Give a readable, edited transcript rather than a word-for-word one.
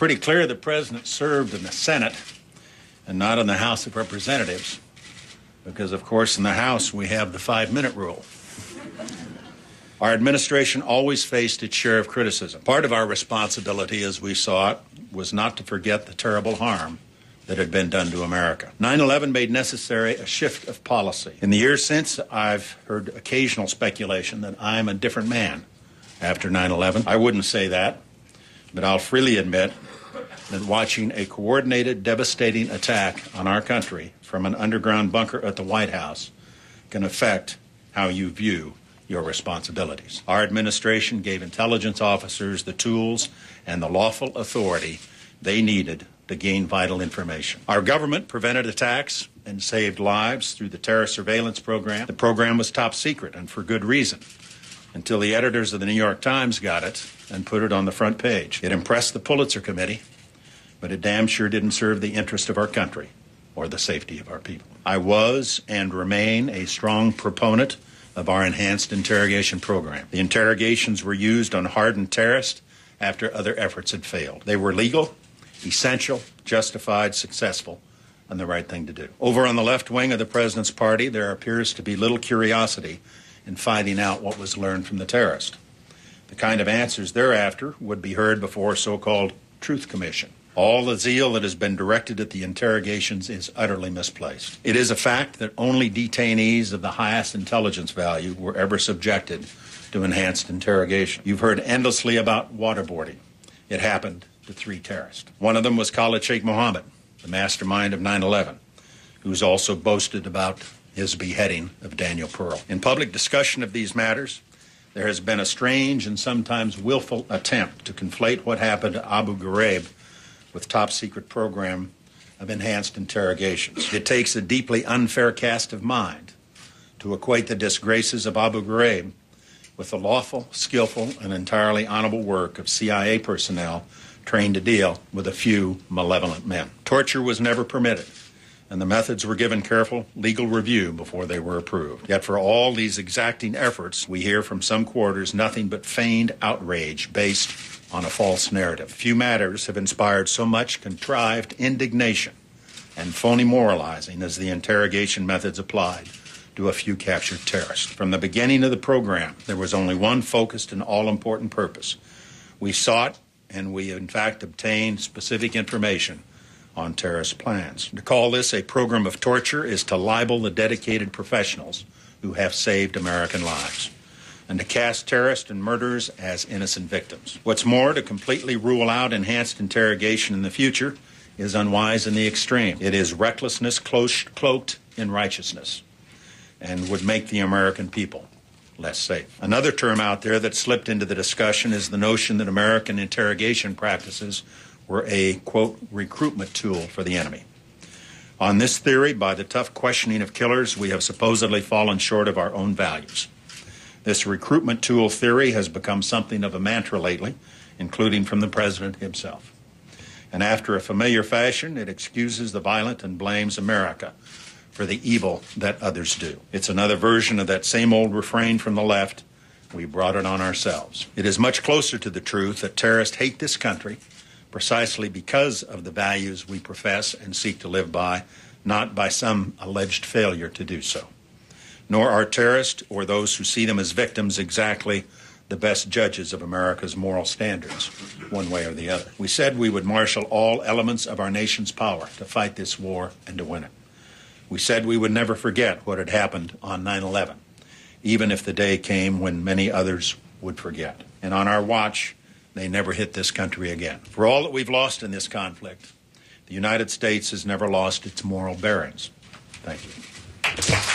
pretty clear the president served in the Senate and not in the House of Representatives because, of course, in the House we have the 5-minute rule. Our administration always faced its share of criticism. Part of our responsibility, as we saw it, was not to forget the terrible harm that had been done to America. 9/11 made necessary a shift of policy. In the years since, I've heard occasional speculation that I'm a different man after 9/11. I wouldn't say that, but I'll freely admit that watching a coordinated, devastating attack on our country from an underground bunker at the White House can affect how you view your responsibilities. Our administration gave intelligence officers the tools and the lawful authority they needed to gain vital information. Our government prevented attacks and saved lives through the terror surveillance program. The program was top secret, and for good reason, until the editors of the New York Times got it and put it on the front page. It impressed the Pulitzer Committee, but it damn sure didn't serve the interest of our country or the safety of our people. I was and remain a strong proponent of our enhanced interrogation program. The interrogations were used on hardened terrorists after other efforts had failed. They were legal, essential, justified, successful, and the right thing to do. Over on the left wing of the president's party, there appears to be little curiosity in finding out what was learned from the terrorist. The kind of answers thereafter would be heard before a so-called Truth Commission. All the zeal that has been directed at the interrogations is utterly misplaced. It is a fact that only detainees of the highest intelligence value were ever subjected to enhanced interrogation. You've heard endlessly about waterboarding. It happened to 3 terrorists. One of them was Khalid Sheikh Mohammed, the mastermind of 9/11, who's also boasted about his beheading of Daniel Pearl. In public discussion of these matters, there has been a strange and sometimes willful attempt to conflate what happened to Abu Ghraib with top-secret program of enhanced interrogations. It takes a deeply unfair cast of mind to equate the disgraces of Abu Ghraib with the lawful, skillful, and entirely honorable work of CIA personnel trained to deal with a few malevolent men. Torture was never permitted, and the methods were given careful legal review before they were approved. Yet for all these exacting efforts, we hear from some quarters nothing but feigned outrage based on a false narrative. Few matters have inspired so much contrived indignation and phony moralizing as the interrogation methods applied to a few captured terrorists. From the beginning of the program, there was only one focused and all-important purpose. We sought, and we in fact obtained, specific information on terrorist plans. To call this a program of torture is to libel the dedicated professionals who have saved American lives, and to cast terrorists and murderers as innocent victims. What's more, to completely rule out enhanced interrogation in the future is unwise in the extreme. It is recklessness cloaked in righteousness and would make the American people less safe. Another term out there that slipped into the discussion is the notion that American interrogation practices were a, quote, recruitment tool for the enemy. On this theory, by the tough questioning of killers, we have supposedly fallen short of our own values. This recruitment tool theory has become something of a mantra lately, including from the president himself. And after a familiar fashion, it excuses the violent and blames America for the evil that others do. It's another version of that same old refrain from the left, we brought it on ourselves. It is much closer to the truth that terrorists hate this country precisely because of the values we profess and seek to live by, not by some alleged failure to do so. Nor are terrorists or those who see them as victims exactly the best judges of America's moral standards, one way or the other. We said we would marshal all elements of our nation's power to fight this war and to win it. We said we would never forget what had happened on 9/11, even if the day came when many others would forget. And on our watch, they never hit this country again. For all that we've lost in this conflict, the United States has never lost its moral bearings. Thank you.